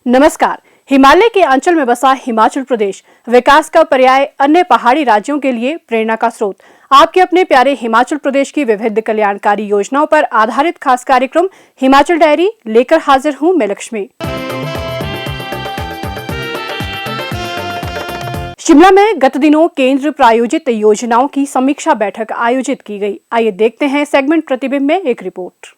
नमस्कार। हिमालय के अंचल में बसा हिमाचल प्रदेश विकास का पर्याय, अन्य पहाड़ी राज्यों के लिए प्रेरणा का स्रोत। आपके अपने प्यारे हिमाचल प्रदेश की विविध कल्याणकारी योजनाओं पर आधारित खास कार्यक्रम हिमाचल डायरी लेकर हाजिर हूं मैं लक्ष्मी। शिमला में गत दिनों केंद्र प्रायोजित योजनाओं की समीक्षा बैठक आयोजित की गई। आइए देखते हैं सेगमेंट प्रतिबिंब में एक रिपोर्ट।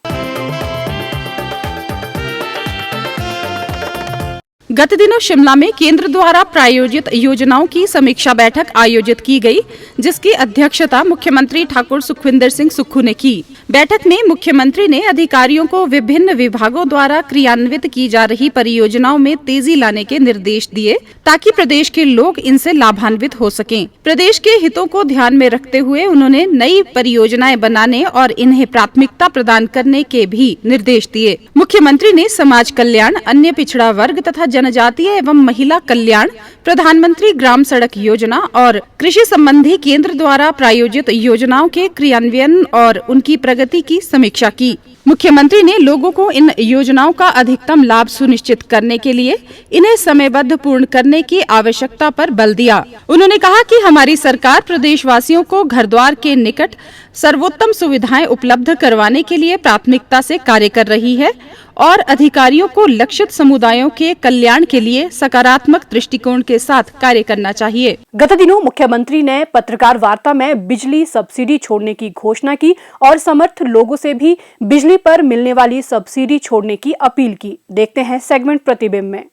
गत दिनों शिमला में केंद्र द्वारा प्रायोजित योजनाओं की समीक्षा बैठक आयोजित की गई, जिसकी अध्यक्षता मुख्यमंत्री ठाकुर सुखविंदर सिंह सुक्खू ने की। बैठक में मुख्यमंत्री ने अधिकारियों को विभिन्न विभागों द्वारा क्रियान्वित की जा रही परियोजनाओं में तेजी लाने के निर्देश दिए, ताकि प्रदेश के लोग इनसे लाभान्वित हो सकें। प्रदेश के हितों को ध्यान में रखते हुए उन्होंने नई परियोजनाएं बनाने और इन्हें प्राथमिकता प्रदान करने के भी निर्देश दिए। मुख्यमंत्री ने समाज कल्याण, अन्य पिछड़ा वर्ग तथा जनजातीय एवं महिला कल्याण, प्रधानमंत्री ग्राम सड़क योजना और कृषि संबंधी केंद्र द्वारा प्रायोजित योजनाओं के क्रियान्वयन और उनकी प्रगति की समीक्षा की। मुख्यमंत्री ने लोगों को इन योजनाओं का अधिकतम लाभ सुनिश्चित करने के लिए इन्हें समयबद्ध पूर्ण करने की आवश्यकता पर बल दिया। उन्होंने कहा कि हमारी सरकार प्रदेशवासियों को घर द्वार के निकट सर्वोत्तम सुविधाएं उपलब्ध करवाने के लिए प्राथमिकता से कार्य कर रही है और अधिकारियों को लक्षित समुदायों के कल्याण के लिए सकारात्मक दृष्टिकोण के साथ कार्य करना चाहिए। गत दिनों मुख्यमंत्री ने पत्रकार वार्ता में बिजली सब्सिडी छोड़ने की घोषणा की और समर्थ लोगों से भी बिजली पर मिलने वाली सब्सिडी छोड़ने की अपील की। देखते हैं सेगमेंट प्रतिबिंब में।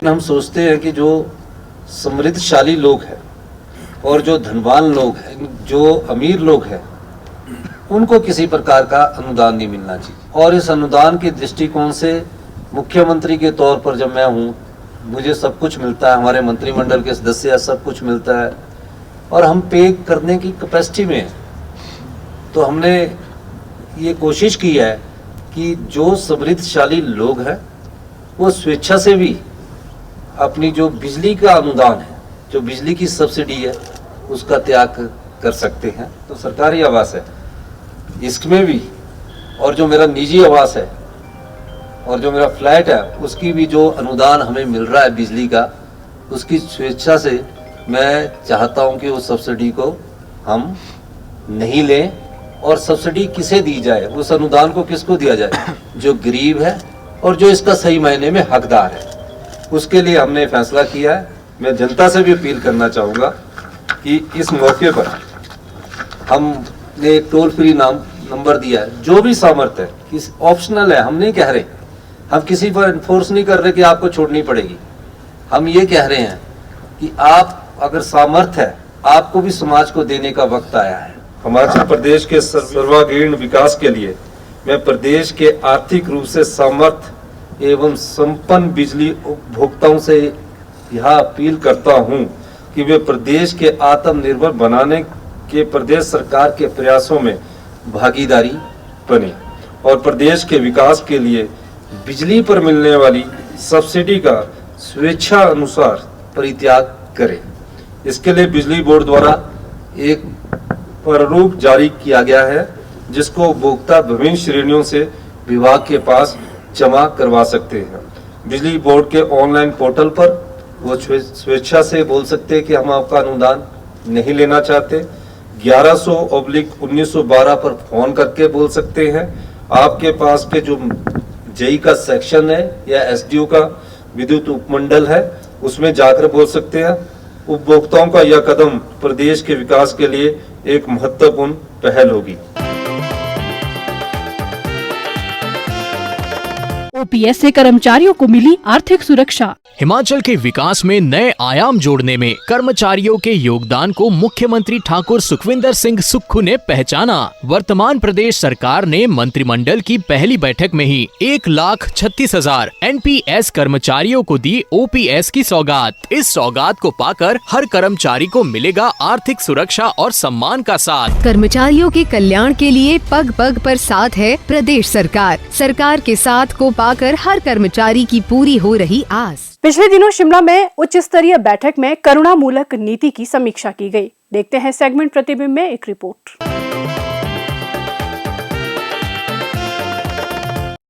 हम सोचते हैं कि जो समृद्धशाली लोग हैं और जो धनवान लोग हैं, जो अमीर लोग हैं, उनको किसी प्रकार का अनुदान नहीं मिलना चाहिए। और इस अनुदान के दृष्टिकोण से मुख्यमंत्री के तौर पर जब मैं हूँ, मुझे सब कुछ मिलता है, हमारे मंत्रिमंडल के सदस्य सब कुछ मिलता है और हम पे करने की कैपेसिटी में हैं। तो हमने ये कोशिश की है कि जो समृद्धशाली लोग हैं वो स्वेच्छा से भी अपनी जो बिजली का अनुदान है, जो बिजली की सब्सिडी है, उसका त्याग कर सकते हैं। तो सरकारी आवास है इसमें भी, और जो मेरा निजी आवास है और जो मेरा फ्लैट है, उसकी भी जो अनुदान हमें मिल रहा है बिजली का, उसकी स्वेच्छा से मैं चाहता हूं कि उस सब्सिडी को हम नहीं लें और सब्सिडी किसे दी जाए, उस अनुदान को किसको दिया जाए, जो गरीब है और जो इसका सही मायने में हकदार है। उसके लिए हमने फैसला किया है। मैं जनता से भी अपील करना चाहूँगा कि इस मौके पर हमने एक टोल फ्री नंबर दिया है। जो भी सामर्थ्य है, किस ऑप्शनल है, हम नहीं कह रहे, हम किसी पर इन्फोर्स नहीं कर रहे कि आपको छोड़नी पड़ेगी। हम ये कह रहे हैं कि आप अगर सामर्थ्य है, आपको भी समाज को देने का वक्त आया है। हिमाचल प्रदेश के सर्वांगीण विकास के लिए मैं प्रदेश के आर्थिक रूप से समर्थ एवं संपन्न बिजली उपभोक्ताओं से यह अपील करता हूं कि वे प्रदेश के आत्मनिर्भर बनाने के प्रदेश सरकार के प्रयासों में भागीदारी बने और प्रदेश के विकास के लिए बिजली पर मिलने वाली सब्सिडी का स्वेच्छा अनुसार परित्याग करें। इसके लिए बिजली बोर्ड द्वारा एक प्रारूप जारी किया गया है, जिसको उपभोक्ता विभिन्न श्रेणियों से विभाग के पास जमा करवा सकते हैं। बिजली बोर्ड के ऑनलाइन पोर्टल पर वो स्वेच्छा से बोल सकते हैं कि हम आपका अनुदान नहीं लेना चाहते। 1100/1912 पर फोन करके बोल सकते हैं। आपके पास के जो जेई का सेक्शन है या एसडीओ का विद्युत उपमंडल है, उसमें जाकर बोल सकते हैं। उपभोक्ताओं का यह कदम प्रदेश के विकास के लिए एक महत्वपूर्ण पहल होगी। ओपीएस से कर्मचारियों को मिली आर्थिक सुरक्षा। हिमाचल के विकास में नए आयाम जोड़ने में कर्मचारियों के योगदान को मुख्यमंत्री ठाकुर सुखविंदर सिंह सुक्खू ने पहचाना। वर्तमान प्रदेश सरकार ने मंत्रिमंडल की पहली बैठक में ही 1,36,000 एनपीएस कर्मचारियों को दी ओपीएस की सौगात। इस सौगात को पाकर हर कर्मचारी को मिलेगा आर्थिक सुरक्षा और सम्मान का साथ। कर्मचारियों के कल्याण के लिए पग पग पर साथ है प्रदेश सरकार। सरकार के साथ को पाकर हर कर्मचारी की पूरी हो रही आस। पिछले दिनों शिमला में उच्च स्तरीय बैठक में करुणामूलक नीति की समीक्षा की गई। देखते हैं सेगमेंट प्रतिबिंब में एक रिपोर्ट।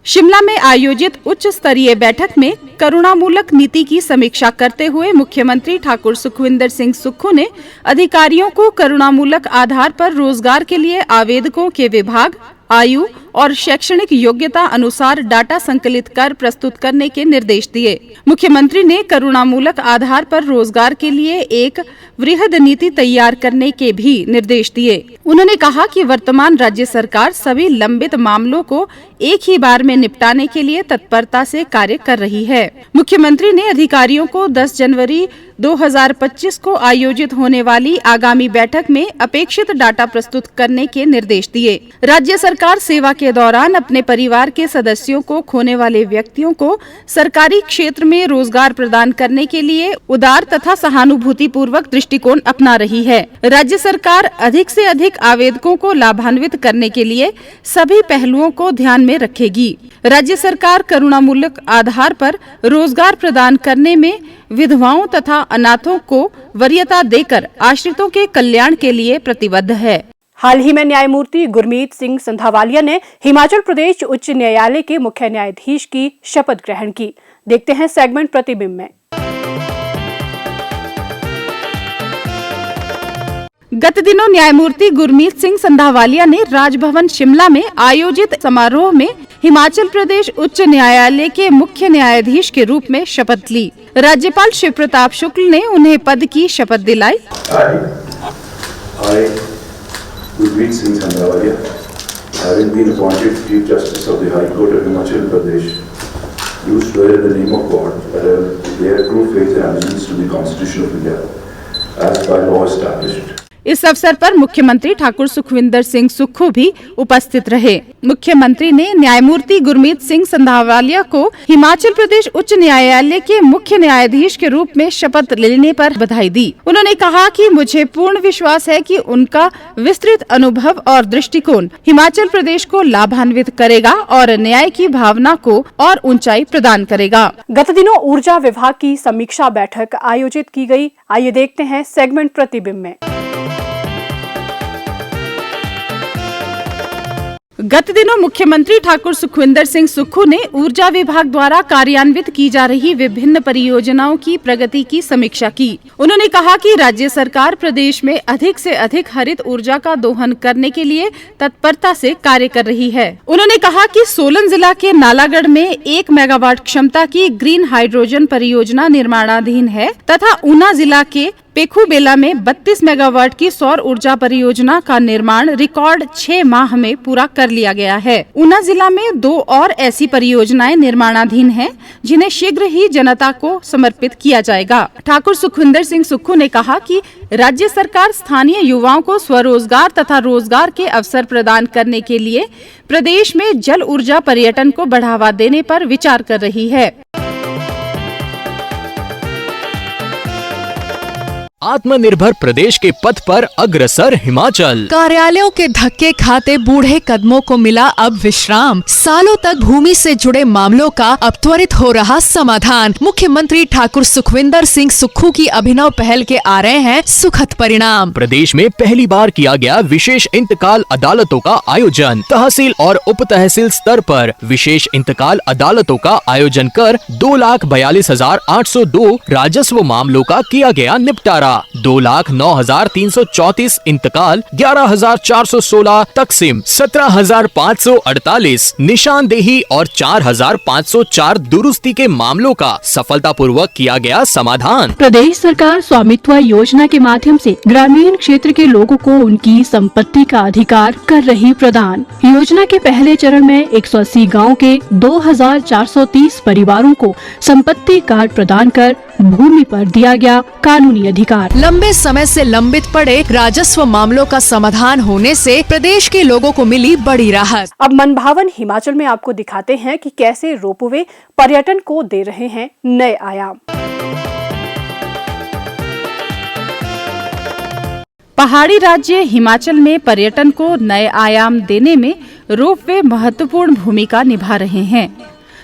शिमला में आयोजित उच्च स्तरीय बैठक में करुणामूलक नीति की समीक्षा करते हुए मुख्यमंत्री ठाकुर सुखविंदर सिंह सुक्खू ने अधिकारियों को करुणामूलक आधार पर रोजगार के लिए आवेदकों के विभाग, आयु और शैक्षणिक योग्यता अनुसार डाटा संकलित कर प्रस्तुत करने के निर्देश दिए। मुख्यमंत्री ने करुणामूलक आधार पर रोजगार के लिए एक वृहद नीति तैयार करने के भी निर्देश दिए। उन्होंने कहा कि वर्तमान राज्य सरकार सभी लंबित मामलों को एक ही बार में निपटाने के लिए तत्परता से कार्य कर रही है। मुख्यमंत्री ने अधिकारियों को 10 जनवरी 2025 को आयोजित होने वाली आगामी बैठक में अपेक्षित डाटा प्रस्तुत करने के निर्देश दिए। राज्य सरकार सेवा के दौरान अपने परिवार के सदस्यों को खोने वाले व्यक्तियों को सरकारी क्षेत्र में रोजगार प्रदान करने के लिए उदार तथा सहानुभूति पूर्वक दृष्टिकोण अपना रही है। राज्य सरकार अधिक से अधिक आवेदकों को लाभान्वित करने के लिए सभी पहलुओं को ध्यान में रखेगी। राज्य सरकार करुणामूलक आधार पर रोजगार प्रदान करने में विधवाओं तथा अनाथों को वरीयता देकर आश्रितों के कल्याण के लिए प्रतिबद्ध है। हाल ही में न्यायमूर्ति गुरमीत सिंह संधावालिया ने हिमाचल प्रदेश उच्च न्यायालय के मुख्य न्यायाधीश की शपथ ग्रहण की। देखते हैं सेगमेंट प्रतिबिंब में। गत दिनों न्यायमूर्ति गुरमीत सिंह संधावालिया ने राजभवन शिमला में आयोजित समारोह में हिमाचल प्रदेश उच्च न्यायालय के मुख्य न्यायाधीश के रूप में शपथ ली। राज्यपाल शिव प्रताप शुक्ल ने उन्हें पद की शपथ दिलाई। Gurmeet Singh Sandhawalia, having been appointed Chief Justice of the High Court of Himachal Pradesh, do swear in the name of God that I will bear true faith and allegiance to the Constitution of India, as by law established. इस अवसर पर मुख्यमंत्री ठाकुर सुखविंदर सिंह सुक्खू भी उपस्थित रहे। मुख्यमंत्री ने न्यायमूर्ति गुरमीत सिंह संधावालिया को हिमाचल प्रदेश उच्च न्यायालय के मुख्य न्यायाधीश के रूप में शपथ लेने पर बधाई दी। उन्होंने कहा कि मुझे पूर्ण विश्वास है कि उनका विस्तृत अनुभव और दृष्टिकोण हिमाचल प्रदेश को लाभान्वित करेगा और न्याय की भावना को और ऊंचाई प्रदान करेगा। गत दिनों ऊर्जा विभाग की समीक्षा बैठक आयोजित की गई। आइए देखते हैं सेगमेंट प्रतिबिंब में। गत दिनों मुख्यमंत्री ठाकुर सुखविंदर सिंह सुक्खू ने ऊर्जा विभाग द्वारा कार्यान्वित की जा रही विभिन्न परियोजनाओं की प्रगति की समीक्षा की। उन्होंने कहा कि राज्य सरकार प्रदेश में अधिक से अधिक हरित ऊर्जा का दोहन करने के लिए तत्परता से कार्य कर रही है। उन्होंने कहा कि सोलन जिला के नालागढ़ में 1 मेगावाट क्षमता की ग्रीन हाइड्रोजन परियोजना निर्माणाधीन है तथा ऊना जिला के पेखूबेला में 32 मेगावाट की सौर ऊर्जा परियोजना का निर्माण रिकॉर्ड 6 माह में पूरा कर लिया गया है। ऊना जिला में 2 और ऐसी परियोजनाएं निर्माणाधीन हैं, जिन्हें शीघ्र ही जनता को समर्पित किया जाएगा। ठाकुर सुखविंदर सिंह सुक्खू ने कहा कि राज्य सरकार स्थानीय युवाओं को स्वरोजगार तथा रोजगार के अवसर प्रदान करने के लिए प्रदेश में जल ऊर्जा पर्यटन को बढ़ावा देने पर विचार कर रही है। आत्मनिर्भर प्रदेश के पथ पर अग्रसर हिमाचल। कार्यालयों के धक्के खाते बूढ़े कदमों को मिला अब विश्राम। सालों तक भूमि से जुड़े मामलों का अब त्वरित हो रहा समाधान। मुख्यमंत्री ठाकुर सुखविंदर सिंह सुक्खू की अभिनव पहल के आ रहे हैं सुखद परिणाम। प्रदेश में पहली बार किया गया विशेष इंतकाल अदालतों का आयोजन। तहसील और उप तहसील स्तर पर विशेष इंतकाल अदालतों का आयोजन कर 2,42,802 राजस्व मामलों का किया गया निपटारा। 2,09,334 इंतकाल, 11,416 तकसीम, 17,548 निशानदेही और 4,504 दुरुस्ती के मामलों का सफलतापूर्वक किया गया समाधान। प्रदेश सरकार स्वामित्व योजना के माध्यम से ग्रामीण क्षेत्र के लोगों को उनकी संपत्ति का अधिकार कर रही प्रदान। योजना के पहले चरण में 180 गाँव के 2,430 परिवारों को संपत्ति कार्ड प्रदान कर भूमि पर दिया गया कानूनी अधिकार। लंबे समय से लंबित पड़े राजस्व मामलों का समाधान होने से प्रदेश के लोगों को मिली बड़ी राहत। अब मनभावन हिमाचल में आपको दिखाते हैं कि कैसे रोपवे पर्यटन को दे रहे हैं नए आयाम। पहाड़ी राज्य हिमाचल में पर्यटन को नए आयाम देने में रोपवे महत्वपूर्ण भूमिका निभा रहे हैं।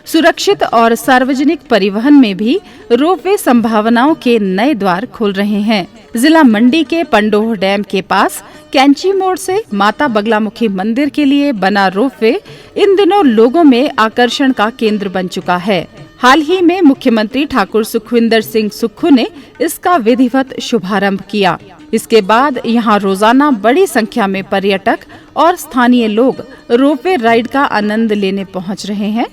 सुरक्षित और सार्वजनिक परिवहन में भी रोपवे संभावनाओं के नए द्वार खोल रहे हैं। जिला मंडी के पंडोह डैम के पास कैंची मोड़ से माता बगलामुखी मंदिर के लिए बना रोपवे इन दिनों लोगों में आकर्षण का केंद्र बन चुका है। हाल ही में मुख्यमंत्री ठाकुर सुखविंदर सिंह सुक्खू ने इसका विधिवत शुभारंभ किया। इसके बाद यहां रोजाना बड़ी संख्या में पर्यटक और स्थानीय लोग रोपवे राइड का आनंद लेने पहुंच रहे हैं।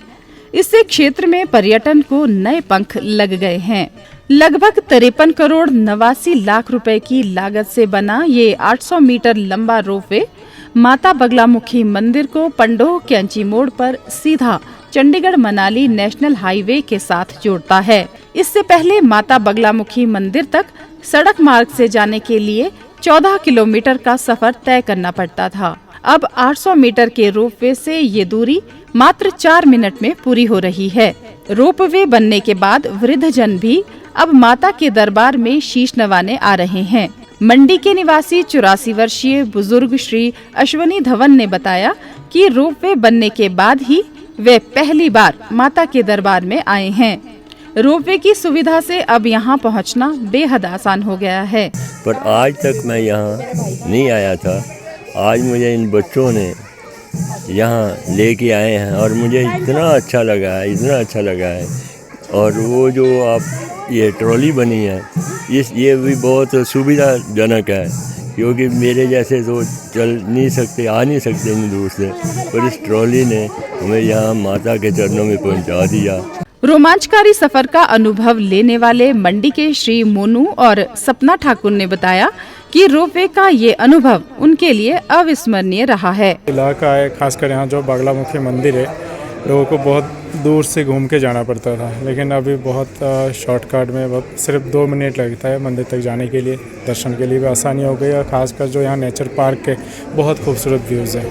इससे क्षेत्र में पर्यटन को नए पंख लग गए हैं। लगभग 53 करोड़ 89 लाख रुपए की लागत से बना ये 800 मीटर लंबा रोपवे माता बगलामुखी मंदिर को पंडोह कैंची मोड़ पर सीधा चंडीगढ़ मनाली नेशनल हाईवे के साथ जोड़ता है। इससे पहले माता बगलामुखी मंदिर तक सड़क मार्ग से जाने के लिए 14 किलोमीटर का सफर तय करना पड़ता था। अब 800 मीटर के रोपवे से ये दूरी मात्र 4 मिनट में पूरी हो रही है। रोपवे बनने के बाद वृद्धजन भी अब माता के दरबार में शीश नवाने आ रहे हैं। मंडी के निवासी 84 वर्षीय बुजुर्ग श्री अश्वनी धवन ने बताया कि रोपवे बनने के बाद ही वे पहली बार माता के दरबार में आए हैं। रोपवे की सुविधा से अब यहाँ पहुँचना बेहद आसान हो गया है। पर आज तक मैं यहाँ नहीं आया था। आज मुझे इन बच्चों ने यहाँ लेके आए हैं और मुझे इतना अच्छा लगा है। और वो जो आप ये ट्रॉली बनी है ये भी बहुत सुविधाजनक है, क्योंकि मेरे जैसे तो चल नहीं सकते, आ नहीं सकते इतनी दूर से, पर इस ट्रॉली ने हमें यहाँ माता के चरणों में पहुँचा दिया। रोमांचकारी सफर का अनुभव लेने वाले मंडी के श्री मोनू और सपना ठाकुर ने बताया कि रोपवे का ये अनुभव उनके लिए अविस्मरणीय रहा है। इलाका है, खासकर यहाँ जो बगलामुखी मंदिर है, लोगों को बहुत दूर से घूम के जाना पड़ता था, लेकिन अभी बहुत शॉर्टकट में सिर्फ 2 मिनट लगता है मंदिर तक जाने के लिए। दर्शन के लिए भी आसानी हो गई और ख़ासकर जो यहाँ नेचर पार्क के बहुत खूबसूरत व्यूज़ है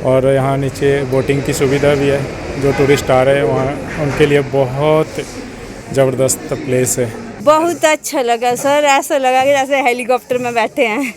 और यहाँ नीचे बोटिंग की सुविधा भी है। जो टूरिस्ट आ रहे हैं वहाँ उनके लिए बहुत ज़बरदस्त प्लेस है। बहुत अच्छा लगा सर, ऐसा लगा कि जैसे हेलीकॉप्टर में बैठे हैं।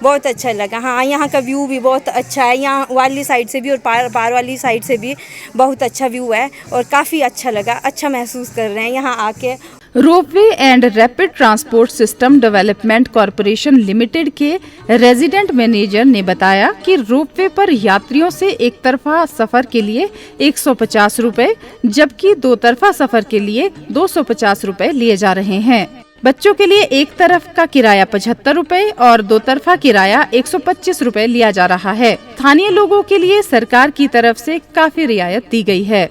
बहुत अच्छा लगा। हाँ, यहाँ का व्यू भी बहुत अच्छा है। यहाँ वाली साइड से भी और पार वाली साइड से भी बहुत अच्छा व्यू है और काफ़ी अच्छा लगा। अच्छा महसूस कर रहे हैं यहाँ आके। Ropeway and rapid transport system development corporation limited के रेजिडेंट मैनेजर ने बताया कि रोपवे पर यात्रियों से एक तरफा सफर के लिए 150 रुपए, जबकि 2 तरफा सफर के लिए 250 रुपए लिए जा रहे हैं। बच्चों के लिए एक तरफ का किराया 75 रुपए और 2 तरफा किराया 125 रुपए लिया जा रहा है। स्थानीय लोगों के लिए सरकार की तरफ से काफी रियायत दी गई है।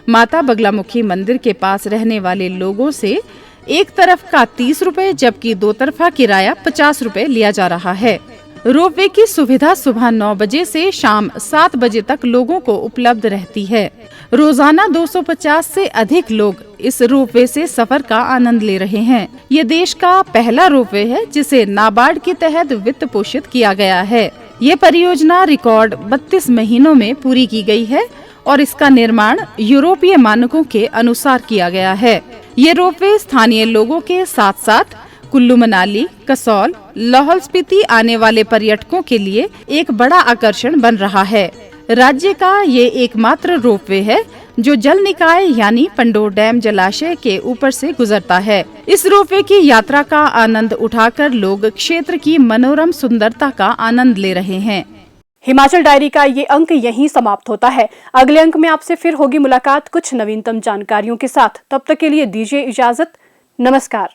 माता बगलामुखी मंदिर के पास रहने वाले लोगों से एक तरफ का 30 रुपए जबकि 2 तरफा किराया 50 रुपए लिया जा रहा है। रोपवे की सुविधा सुबह 9 बजे से शाम 7 बजे तक लोगों को उपलब्ध रहती है। रोजाना 250 से अधिक लोग इस रोपवे से सफर का आनंद ले रहे हैं। ये देश का पहला रोपवे है जिसे नाबार्ड के तहत वित्त पोषित किया गया है। ये परियोजना रिकॉर्ड 32 महीनों में पूरी की गई है और इसका निर्माण यूरोपीय मानकों के अनुसार किया गया है। ये रोपवे स्थानीय लोगों के साथ साथ कुल्लू मनाली, कसौल, लाहौल स्पीति आने वाले पर्यटकों के लिए एक बड़ा आकर्षण बन रहा है। राज्य का ये एकमात्र रोपवे है जो जल निकाय यानी पंडोह डैम जलाशय के ऊपर से गुजरता है। इस रोपवे की यात्रा का आनंद उठाकर लोग क्षेत्र की मनोरम सुंदरता का आनंद ले रहे हैं। हिमाचल डायरी का ये अंक यहीं समाप्त होता है। अगले अंक में आपसे फिर होगी मुलाकात कुछ नवीनतम जानकारियों के साथ। तब तक के लिए दीजिए इजाजत। नमस्कार।